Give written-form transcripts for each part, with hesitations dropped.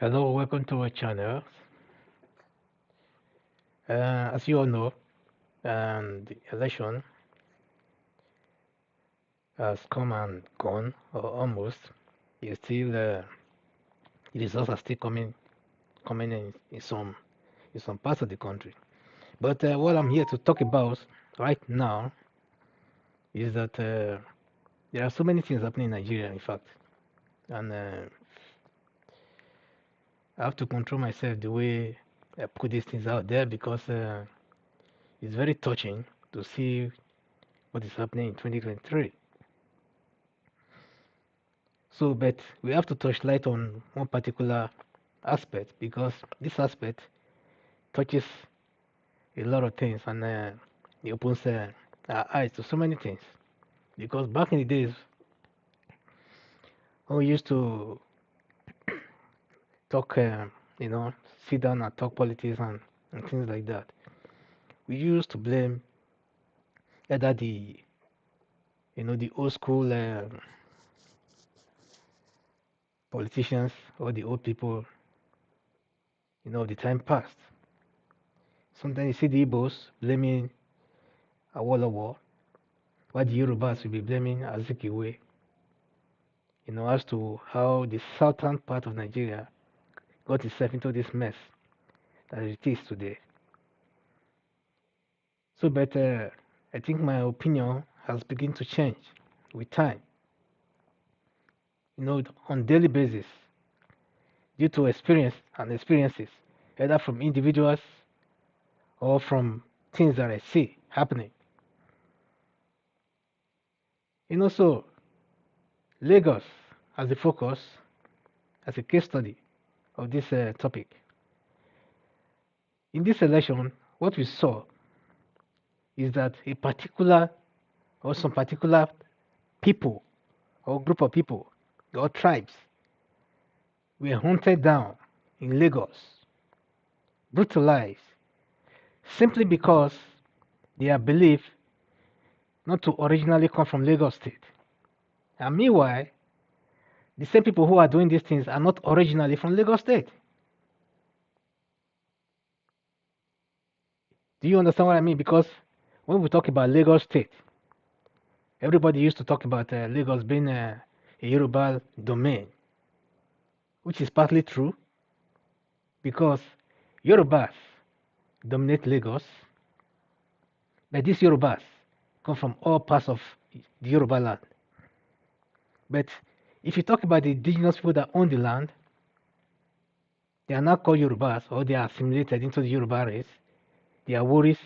Hello, welcome to our channel. As you all know, the election has come and gone, or almost. It's still, the results are still coming in some parts of the country. But what I'm here to talk about right now is that there are so many things happening in Nigeria, in fact, and I have to control myself the way I put these things out there because it's very touching to see what is happening in 2023. So, but we have to touch light on one particular aspect because this aspect touches a lot of things and it opens our eyes to so many things. Because back in the days, when we used to talk, you know, sit down and talk politics and things like that, we used to blame either the old school politicians or the old people, of the time past. Sometimes you see the Igbos blaming Awolowo, while the Yorubas will be blaming Azikiwe, as to how the southern part of Nigeria got itself into this mess that it is today. So, but I think my opinion has begun to change with time, on daily basis due to experiences, either from individuals or from things that I see happening. So Lagos as the focus, as a case study of this topic. In this election, what we saw is that a particular or some particular people or group of people or tribes were hunted down in Lagos, brutalized, simply because they are believed not to originally come from Lagos State. And meanwhile, the same people who are doing these things are not originally from Lagos State. Do you understand what I mean? Because when we talk about Lagos State, everybody used to talk about Lagos being a Yoruba domain, which is partly true because Yorubas dominate Lagos, but these Yorubas come from all parts of the Yoruba land. But if you talk about the indigenous people that own the land, they are not called Yorubas or they are assimilated into the Yoruba race. They are Waris,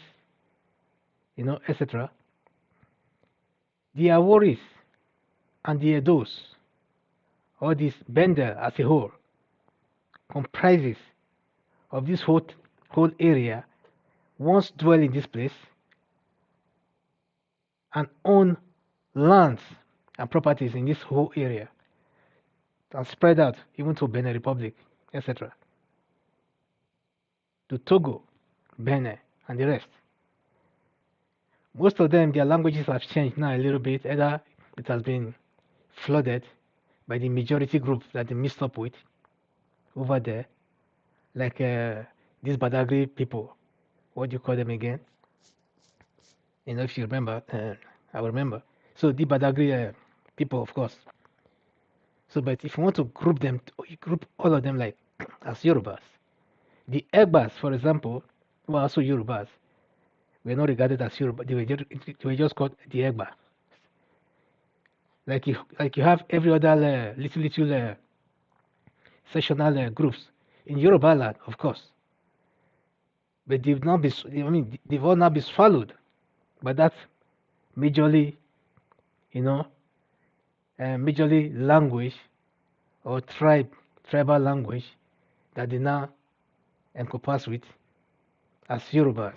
etc. The Aworis and the Edos, or this Bender as a whole, comprises of this whole area, once dwell in this place and own lands and properties in this whole area and spread out even to Benin Republic, etc. To Togo, Benin, and the rest. Most of them, their languages have changed now a little bit. Either it has been flooded by the majority group that they mixed up with over there, like these Badagry people. What do you call them again? If you remember, I will remember. So the Badagry people, of course. So, but if you want to group them, you group all of them like as Yorubas. The Egbas, for example, were also Yorubas. Were not regarded as Yoruba. They were just called the Egba. Like you have every other little sectional groups in Yoruba land, of course. But they've not been. I mean, they've all now been swallowed by that majorly, majorly language or tribal language that they now encompass with as Yorubas.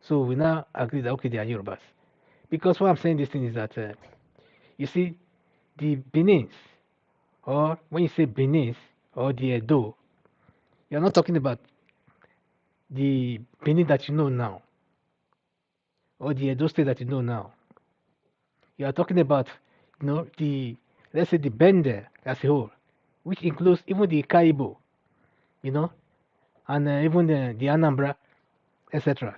So we now agree that okay, they are Yorubas. Because why I'm saying this thing is that you see, the Benins, or when you say Benins or the Edo, you're not talking about the Benin that you know now, or the Edo state that you know now. You are talking about, let's say the Bender as a whole, which includes even the Kaibo, you know, and even the Anambra, etc.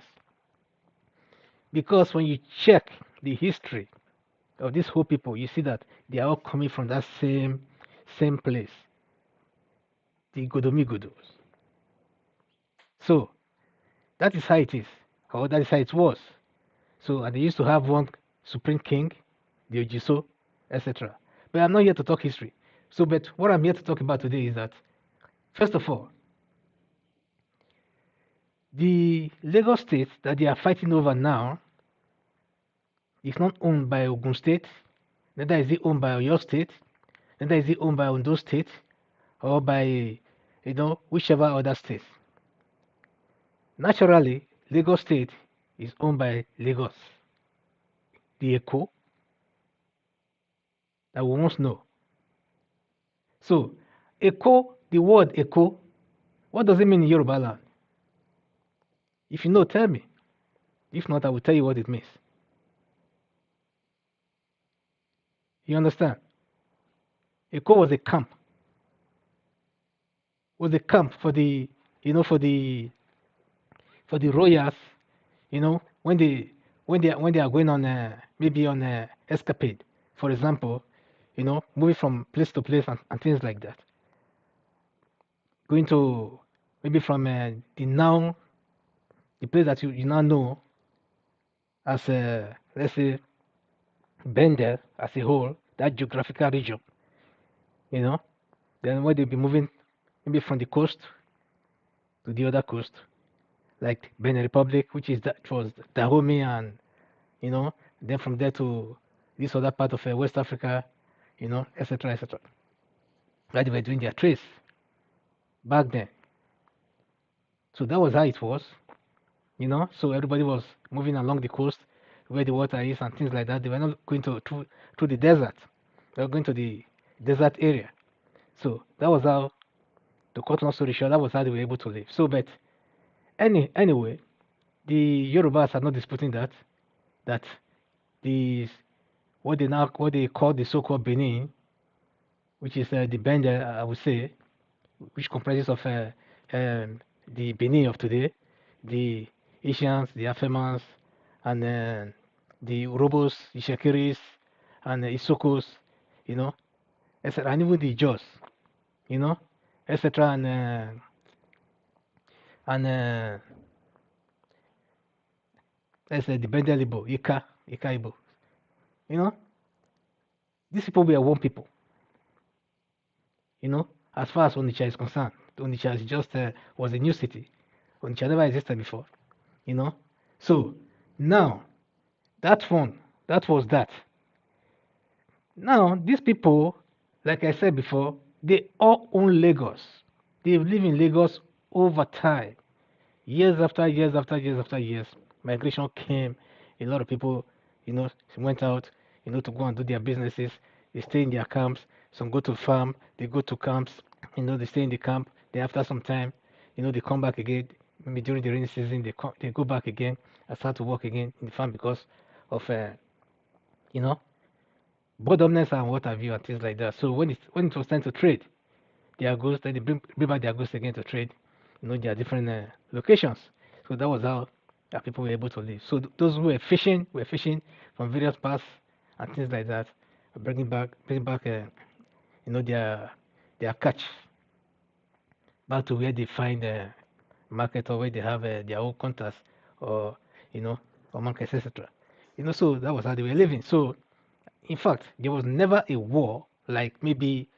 Because when you check the history of these whole people, you see that they are all coming from that same place, the Godomigodos. So that is how it is, or that is how it was. So and they used to have one supreme king, the Ojiso, etc. But I'm not here to talk history. So, but what I'm here to talk about today is that, first of all, the Lagos state that they are fighting over now is not owned by Ogun State, neither is it owned by Oyo State, neither is it owned by Ondo State, or by, whichever other state. Naturally, Lagos State is owned by Lagos, the Eko that we once know. So, Eko, the word Eko, what does it mean in Yoruba land? If you know, tell me. If not, I will tell you what it means. You understand? Eko was a camp for the, for the royals, when they are going on maybe on escapade, for example, moving from place to place and things like that. Going to maybe from the place that you now know as let's say Bender as a whole, that geographical region, you know, then where they'll be moving maybe from the coast to the other coast, like Benin Republic, which was Dahomey, and then from there to this other part of West Africa, etc., etc. That they were doing their trades back then. So that was how it was, So everybody was moving along the coast where the water is and things like that. They were not going through the desert. They were going to the desert area. So that was how, to cut long story short, that was how they were able to live. So, but anyway, the Yorubas are not disputing that the what they call the so-called Benin, which is the Bender, I would say, which comprises of the Benin of today, the Asians, the Afemans, and the Urobos, the Shakiris, and the Isokos, etc., and even the Jaws, etc., and let's say the Bender Ibo, Ika Ibo, these people were one people, as far as Onitsha is concerned. Onitsha is just was a new city. Onitsha never existed before, So now that was that. Now these people, like I said before, they all own Lagos. They've lived in Lagos over time, years after years after years after years. Migration came. A lot of people, went out, to go and do their businesses. They stay in their camps. Some go to farm. They go to camps. They stay in the camp. Then after some time, they come back again. Maybe during the rainy season, they go back again and start to work again in the farm because of you know boredomness and what have you and things like that. So when it was time to trade their goods, then they bring back their goods again to trade. There are different locations. So that was how that people were able to live. So those who were fishing from various parts and things like that, bringing back their catch back to where they find market, or where they have their own contacts, or you know or markets, etc. So that was how they were living. So in fact, there was never a war like maybe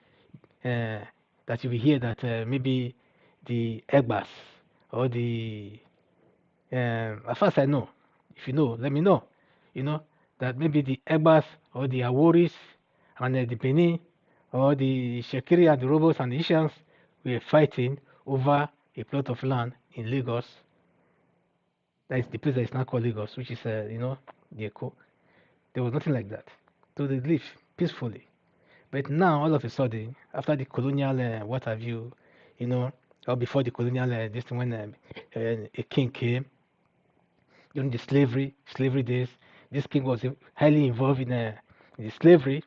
uh, that you will hear that maybe the Egbas or the as far as I know, if you know, let me know. That maybe the Egbas or the Aworis and the Benin or the Shekiri and the Robos and the Ishans were fighting over a plot of land in Lagos. That is the place that is now called Lagos, which is the Eko. There was nothing like that. So they lived peacefully. But now, all of a sudden, after the colonial, what have you, or before the colonial, this thing, when a king came during the slavery days, this king was highly involved in the slavery,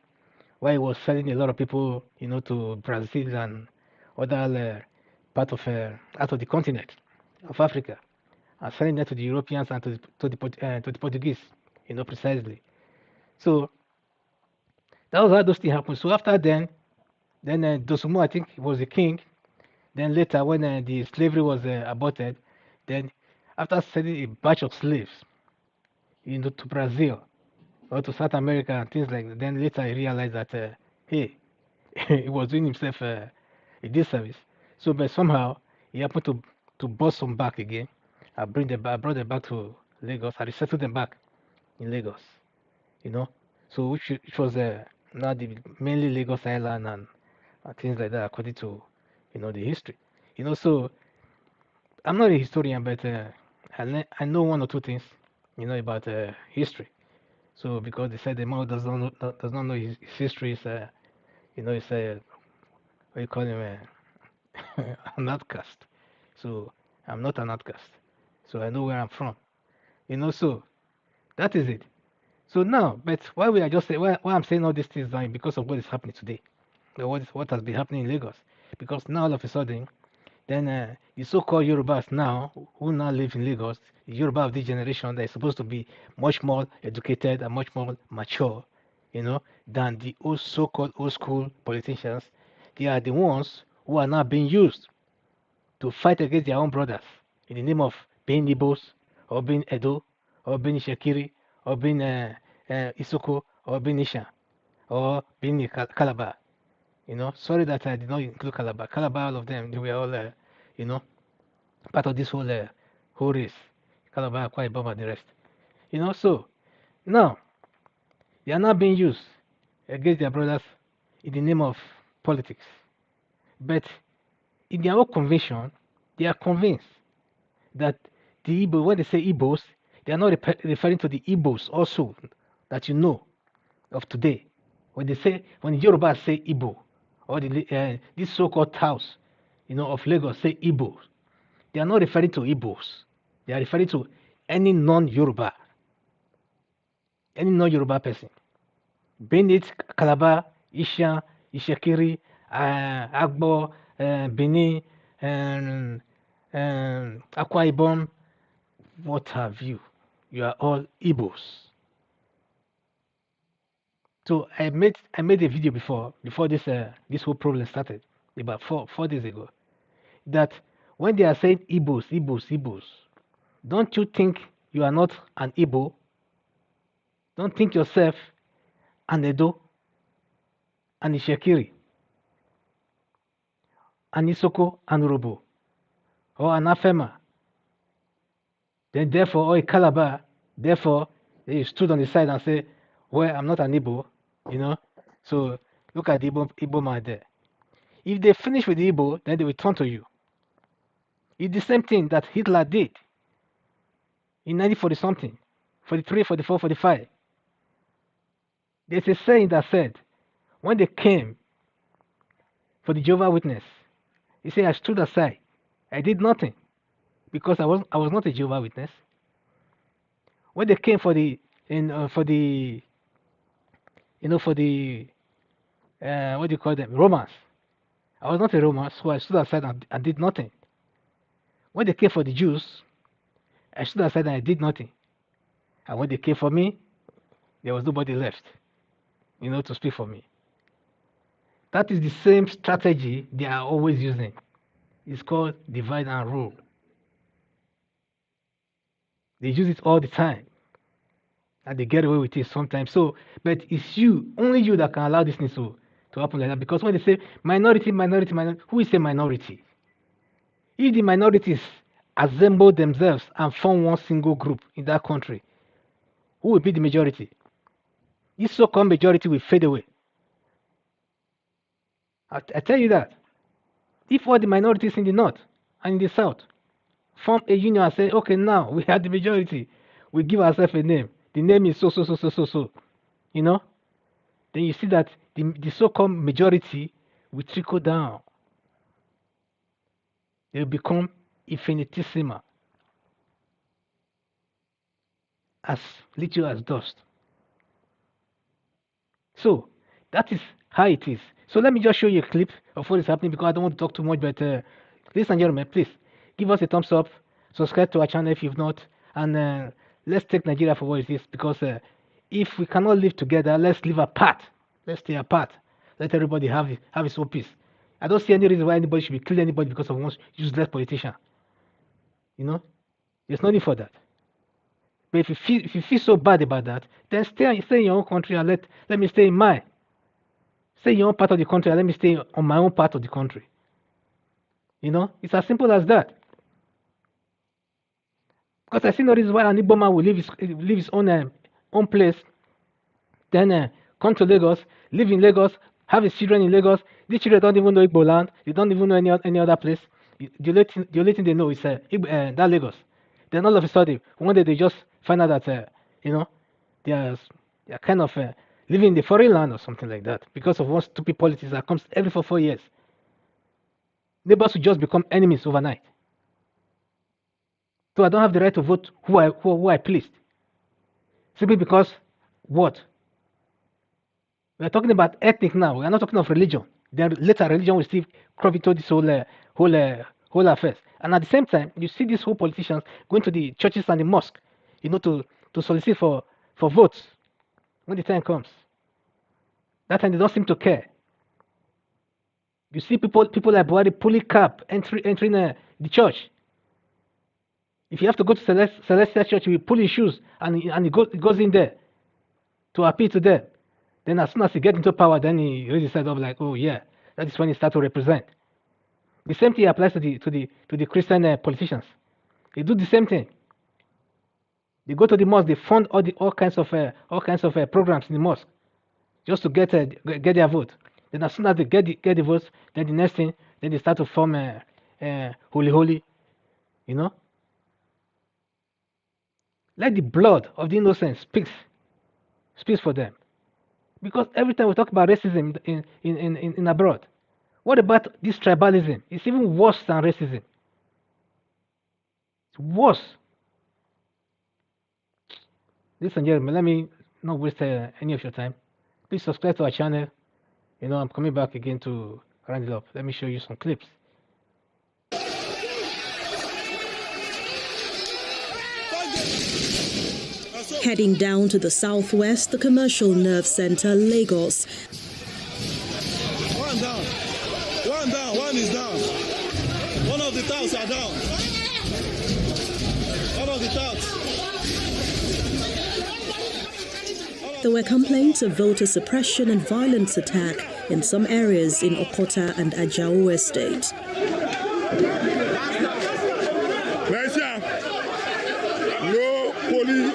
where he was selling a lot of people, to Brazil and other part of out of the continent of Africa and selling them to the Europeans and to the Portuguese, precisely. So that was how those things happened. So after then Dosumu, I think, was the king. Then later, when the slavery was aborted, then after sending a batch of slaves, to Brazil or to South America and things like that, then later he realized that, hey, he was doing himself a disservice. So, but somehow he happened to bust them back again. I brought them back to Lagos. I resettled them back in Lagos. You know, so which was now mainly Lagos Island and things like that, according to the history. So I'm not a historian, but I know one or two things, about history. So because they said the man who does not know his history is, it's a what you call him, an outcast. So I'm not an outcast. So I know where I'm from. So that is it. So now, but why we are just saying, why I'm saying all these things now is because of what is happening today. What has been happening in Lagos. Because now all of a sudden, then the so-called Yorubas now, who now live in Lagos, the Yoruba of this generation, that is supposed to be much more educated and much more mature, than the so-called old school politicians. They are the ones who are now being used to fight against their own brothers in the name of being Igbos, or being Edo, or being Shekiri, or being Isoko, or being Isha, or being Calabar. Sorry that I did not include Calabar. Calabar, all of them, they were all, you know, part of this whole race. Calabar, Akwa Ibom, and the rest. So now they are not being used against their brothers in the name of politics. But in their own conviction, they are convinced that the Igbo, when they say Igbos, they are not referring to the Igbos also that of today. When the Yoruba say Igbo, or this so-called house, of Lagos say Igbos, they are not referring to Igbos. They are referring to any non-Yoruba person. Being it Calabar, Isha, Ishakiri, Agbo, Benin, Akwa Ibom, what have you? You are all Igbos. So I made a video before this whole problem started about 4 days ago, that when they are saying Igbos, don't you think you are not an Igbo? Don't think yourself an Edo, an Ishekiri, an Isoko, an Urobo, or an Afema. Then therefore, or a Calabar, therefore they stood on the side and say, well, I'm not an Igbo, So look at the Igbo man there. If they finish with the Igbo, then they will turn to you. It's the same thing that Hitler did in 1940 something, 43, 44, 45. There's a saying that said, when they came for the Jehovah's Witness, he said, I stood aside. I did nothing because I was not a Jehovah's Witness. When they came for the what do you call them, Romans, I was not a Roman, so I stood aside and did nothing. When they came for the Jews, I stood aside and I did nothing. And when they came for me, there was nobody left, to speak for me. That is the same strategy they are always using. It's called divide and rule. They use it all the time. And they get away with it sometimes. So, but it's only you that can allow this thing to happen like that. Because when they say minority, who is a minority? If the minorities assemble themselves and form one single group in that country, who will be the majority? This so-called majority will fade away. I tell you that. If all the minorities in the north and in the south form a union and say, okay, now we have the majority, we give ourselves a name. The name is so. Then you see that the so-called majority will trickle down. They will become infinitesimal, as little as dust. So that is how it is. So let me just show you a clip of what is happening because I don't want to talk too much, but Ladies and gentlemen, please give us a thumbs up, subscribe to our channel if you've not, and let's take Nigeria for what it is. Because if we cannot live together, let's live apart. Let's stay apart. Let everybody have his own peace. I don't see any reason why anybody should be killing anybody because of one useless politician. There's no need for that. But if you feel so bad about that, then stay in your own country and let me stay in mine. Stay in your own part of the country and let me stay on my own part of the country. It's as simple as that. Because I see no reason why an Igbo man will leave his own place, then come to Lagos, live in Lagos, have his children in Lagos. These children don't even know Igbo land. They don't even know any other place. The only thing they know is that Lagos. Then all of a sudden, one day they just find out that they're kind of living in the foreign land or something like that because of one stupid politics that comes every 4 years. Neighbors will just become enemies overnight. So I don't have the right to vote who I pleased. Simply because what? We're talking about ethnic now. We're not talking of religion. Then later religion will still crop into this whole affairs. And at the same time, you see these whole politicians going to the churches and the mosque, to solicit for votes when the time comes. That time they don't seem to care. You see people like Buhari pulling cap, entering the church. If you have to go to Celestial Church, he will pull his shoes and he goes in there to appeal to them. Then as soon as he gets into power, then he raises his head up like, oh yeah, that is when he starts to represent. The same thing applies to the Christian politicians. They do the same thing. They go to the mosque, they fund all kinds of programs in the mosque, just to get their vote. Then as soon as they get the votes, then the next thing, then they start to form holy. Let the blood of the innocent speaks for them. Because every time we talk about racism in abroad, what about this tribalism? It's even worse than racism. It's worse. Ladies and gentlemen, let me not waste any of your time. Please subscribe to our channel. I'm coming back again to round it up. Let me show you some clips. Heading down to the southwest, the commercial nerve center, Lagos. One down. One is down. One of the touts are down. One of the touts. There were complaints of voter suppression and violence attack in some areas in Okota and Ajao Estate. No police.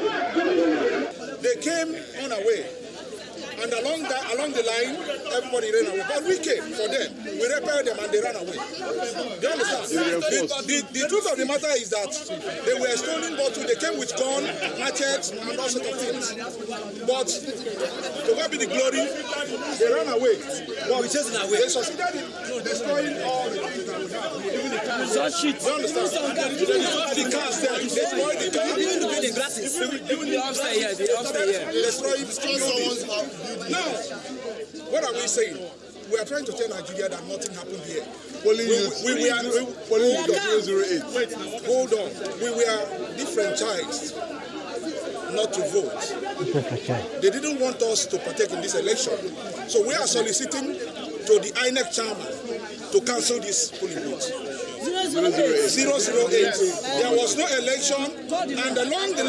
They came on our way, and along the line, everybody ran away. But we came for them. We repelled them, and they ran away. Do you understand? The truth of the matter is that they were stolen bottles. They came with gun, machetes, and all sorts of things. But to God be the glory, they ran away. But they succeeded in destroying all the things that we have. Even the cars. Do you understand? The cars there. They destroyed the cars. Even the glasses. Even the upstairs here. Destroyed someone's house. Now, what are we saying? We are trying to tell Nigeria that nothing happened here. Wait, hold on. We were disfranchised not to vote. They didn't want us to partake in this election. So we are soliciting to the INEC chairman to cancel this polling booth. 008. There was no election, and along the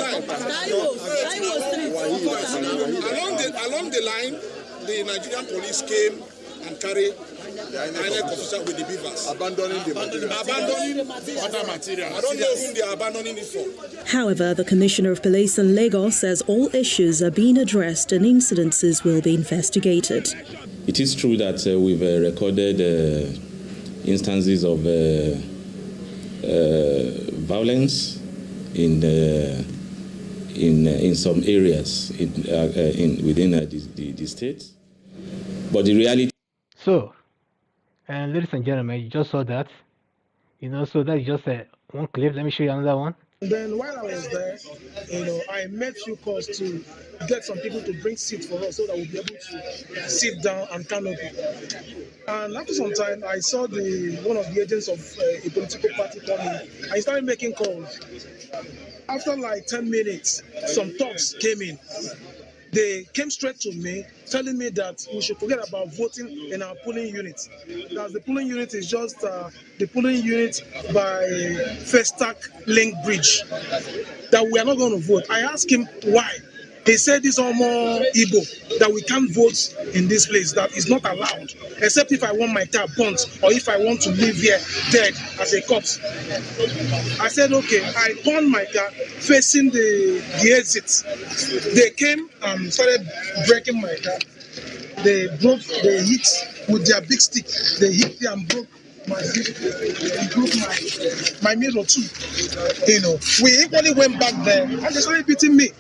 line, the Nigerian police came and carried the INEC officer with the beavers. Abandoning other material. I don't know whom they are abandoning it for. However, the Commissioner of Police in Lagos says all issues are being addressed and incidences will be investigated. It is true that we've recorded instances of violence in some areas within the state, but the reality. So, ladies and gentlemen, you just saw that. So that is just one clip. Let me show you another one. Then while I was there, I made few calls to get some people to bring seats for us so that we'll be able to sit down and canopy. And after some time, I saw one of the agents of a political party coming, and he started making calls. After like 10 minutes, some talks came in. They came straight to me, telling me that we should forget about voting in our polling unit. That the polling unit is just the polling unit by Festac Link Bridge. That we are not going to vote. I asked him why. He said this Omo Igbo, that we can't vote in this place, that is not allowed, except if I want my car burnt or if I want to live here dead as a corpse. I said, okay. I turned my car facing the exit. They came and started breaking my car. They hit with their big stick. They hit me and broke my mirror too. We equally went back there and they started beating me.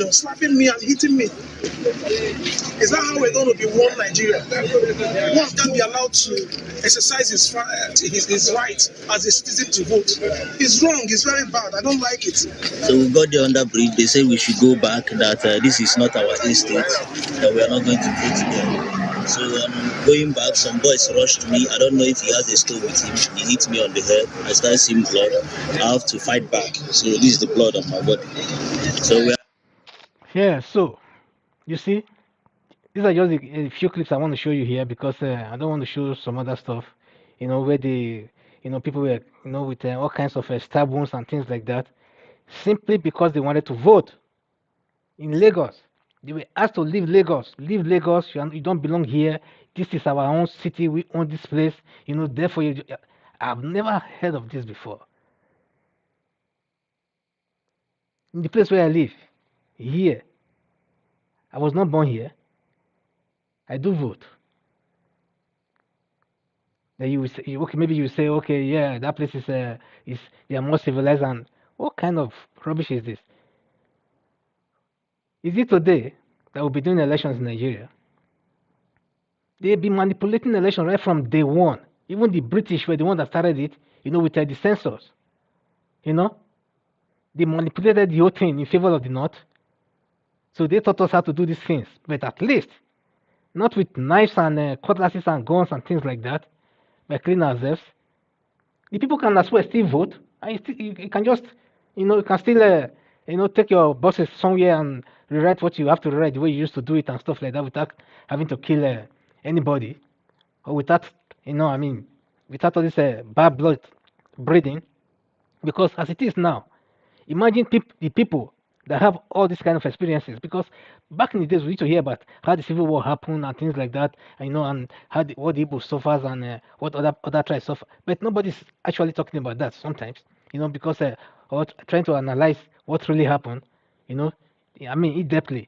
Slapping me and hitting me. Is that how we're going to be one Nigeria? One can't be allowed to exercise his right as a citizen to vote. It's wrong. It's very bad. I don't like it. So we got there on that bridge. They said we should go back, that this is not our estate, that we are not going to vote there. So going back, some boys rushed me. I don't know if he has a stone with him. He hit me on the head. I started seeing blood. I have to fight back. So this is the blood on my body. So we are... Yeah, so you see, these are just a few clips I want to show you here because I don't want to show some other stuff, where people were, with all kinds of stab wounds and things like that, simply because they wanted to vote in Lagos. They were asked to leave Lagos. Leave Lagos. You don't belong here. This is our own city. We own this place. Therefore, I've never heard of this before. In the place where I live, here, I was not born here. I do vote. Then you will say, okay, maybe you say, okay, yeah, that place is they are more civilized, and what kind of rubbish is this? Is it today that we'll be doing elections in Nigeria? They've been manipulating elections right from day one. Even the British were the one that started it, with the censors. They manipulated the whole thing in favor of the North. So they taught us how to do these things, but at least not with knives and cutlasses and guns and things like that, by cleaning ourselves. The people can as well still vote, and you can just, you can still, take your bosses somewhere and rewrite what you have to rewrite the way you used to do it and stuff like that without having to kill anybody, or without, without all this bad blood breeding. Because as it is now, imagine the people that have all these kind of experiences, because back in the days we used to hear about how the civil war happened and things like that, and how what the Igbo suffers and what other tribes suffer, but nobody's actually talking about that sometimes, because or trying to analyze what really happened, in depthly.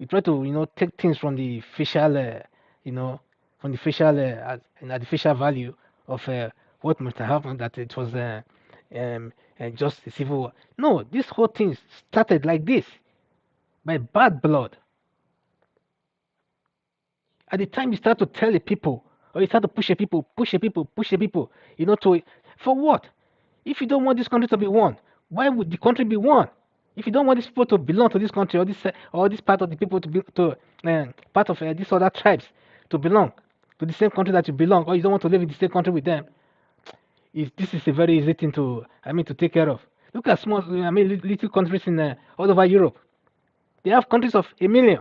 We try to take things from the facial, from the facial the facial value of what must have happened, that it was just a civil war. No, this whole thing started like this, by bad blood. At the time you start to tell the people, or you start to push the people, for what? If you don't want this country to be one, why would the country be one? If you don't want these people to belong to this country, or this part of the people to be part of these other tribes to belong to the same country that you belong, or you don't want to live in the same country with them, this is a very easy thing to take care of. Look at small, little countries in all over Europe. They have countries of 1 million,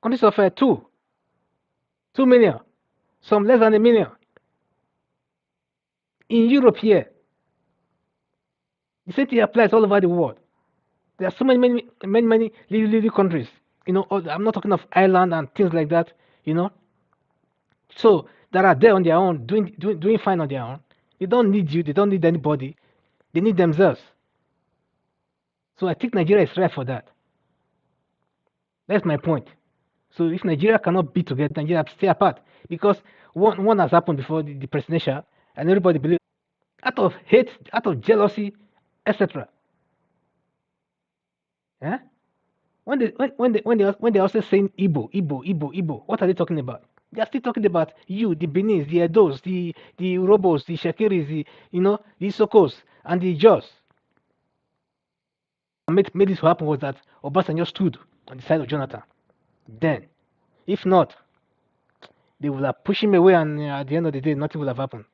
countries of 2 million, some less than 1 million. In Europe here, the same thing applies all over the world. There are so many little countries. I'm not talking of Ireland and things like that. So that are there on their own, doing fine on their own. They don't need you. They don't need anybody. They need themselves. So I think Nigeria is right for that. That's my point. So if Nigeria cannot be together, Nigeria stay apart, because one has happened before the presidential, and everybody believes, out of hate, out of jealousy, etc. Yeah? When they also saying Igbo, what are they talking about? They are still talking about you, the Benis, the Edos, the Urobos, the Shakiris, the Isokos, And the just made this happen was that Obasanjo stood on the side of Jonathan. Then, if not, they would have pushed him away, and at the end of the day, nothing would have happened.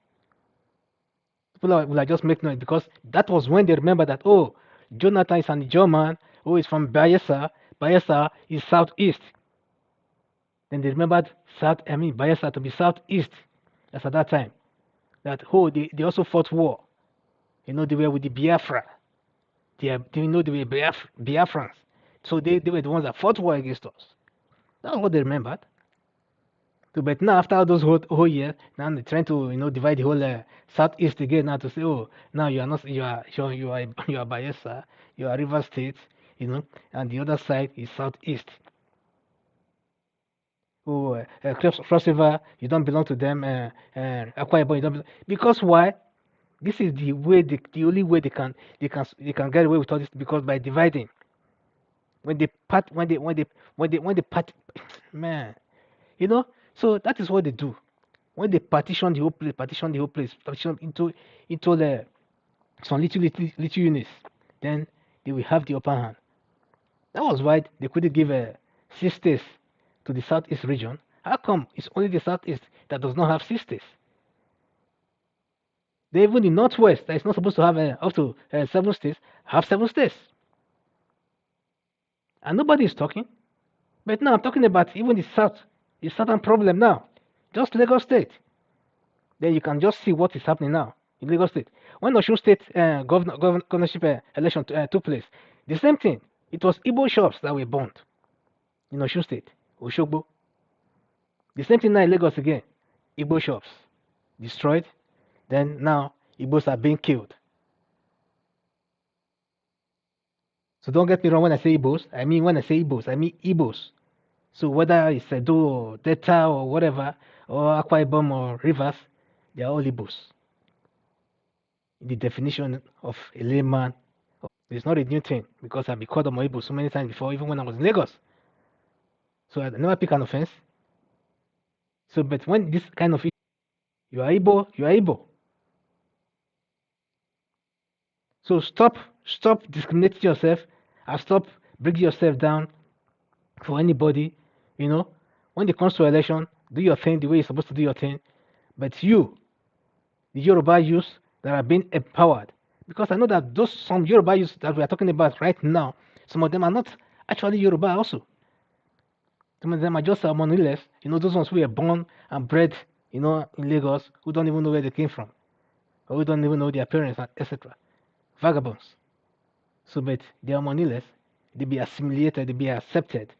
People will have just make noise because that was when they remember that, oh, Jonathan is an German who is from Bayelsa. Bayelsa is southeast. Then they remembered Bayelsa to be southeast. That's at that time. That they also fought war. They were with the Biafra. They were Biafrans. So they were the ones that fought war against us. That's what they remembered. So, but now after those whole years, now they're trying to divide the whole southeast again. Now to say, oh, now you are not you are Bayelsa, you are River State, and the other side is southeast. Oh, Cross River, you don't belong to them. Akwa Ibom, you don't belong. Because why? This is the only way they can get away with all this, because by dividing, when they man, so that is what they do. When they partition the whole place, partition into some little units, then they will have the upper hand. That was why they couldn't give 6 states to the southeast region. How come it's only the southeast that does not have 6 states? They even the northwest that is not supposed to have up to 7 states have 7 states, and nobody is talking. But now I'm talking about even the southern problem now. Just Lagos State. Then you can just see what is happening now in Lagos State. When Osun State governorship election took place, the same thing. It was Igbo shops that were burned in Osun State, Oshogbo. The same thing now in Lagos again. Igbo shops destroyed. Then now Igbos are being killed. So don't get me wrong when I say Igbos. When I say Igbos, I mean Igbos. So whether it's Edo or Delta or whatever, or Akwa Ibom or Rivers, they are all Igbos. The definition of a layman, it's not a new thing, because I've been called on my Igbo so many times before, even when I was in Lagos. So I never pick an offense. So, but when this kind of you are Igbo, you are Igbo. So stop discriminating yourself, and stop bringing yourself down for anybody. When it comes to election, do your thing the way you're supposed to do your thing. But you, the Yoruba youth that are being empowered, because I know that some Yoruba youth that we are talking about right now, some of them are not actually Yoruba also. Some of them are just monoliths, those ones who were born and bred, in Lagos, who don't even know where they came from, or who don't even know their parents, etc. Vagabonds. So, but they are monoliths, they be assimilated, they be accepted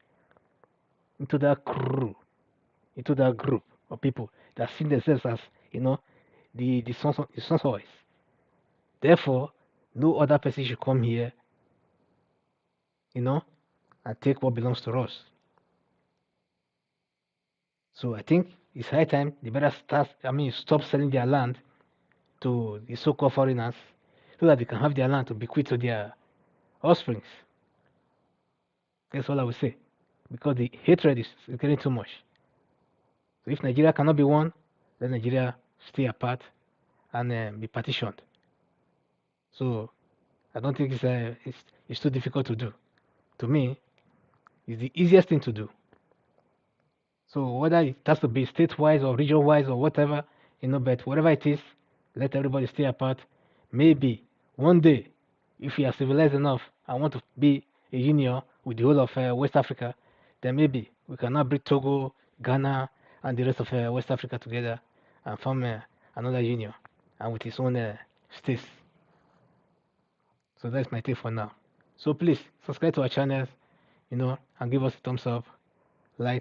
into that crew, into that group of people that see themselves as, the sons of boys. Therefore, no other person should come here, and take what belongs to us. So I think it's high time they better stop selling their land to the so-called foreigners, so that they can have their land to bequeath to their offsprings. That's all I will say, because the hatred is getting too much. So if Nigeria cannot be one, then Nigeria stay apart and be partitioned. So I don't think it's too difficult to do. To me, it's the easiest thing to do. So whether it has to be state-wise or region-wise or whatever, but whatever it is, let everybody stay apart. Maybe one day, if we are civilized enough and want to be a union with the whole of West Africa, then maybe we can now bring Togo, Ghana, and the rest of West Africa together and form another union, and with its own states. So that's my take for now. So please subscribe to our channel, and give us a thumbs up.